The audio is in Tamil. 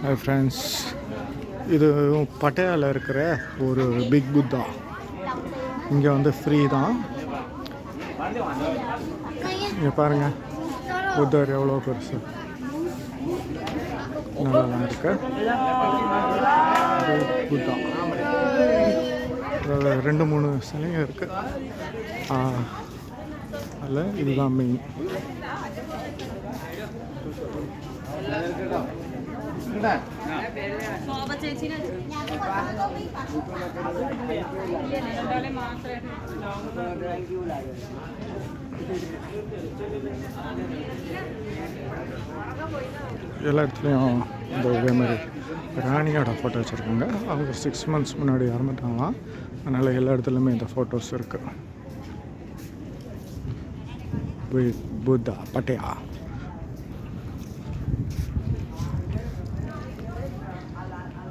ஹாய் ஃப்ரெண்ட்ஸ், இது பட்யாவில் இருக்கிற ஒரு பிக் புத்தா. இங்கே வந்து ஃப்ரீ தான். இங்கே பாருங்கள், புத்தர் எவ்வளோ பெருசு, நல்லா தான் இருக்கு. புத்தா 2-3 சிலைங்க இருக்குது. அதில் இதுதான் மெயின். எல்லா இடத்துலையும் இந்த இதே மாதிரி ராணியோட ஃபோட்டோ வச்சுருக்காங்க. அவங்க 6 months முன்னாடி இறந்துட்டாங்களாம். அதனால் எல்லா இடத்துலையுமே இந்த ஃபோட்டோஸ் இருக்குது. புத்தா பட்யா.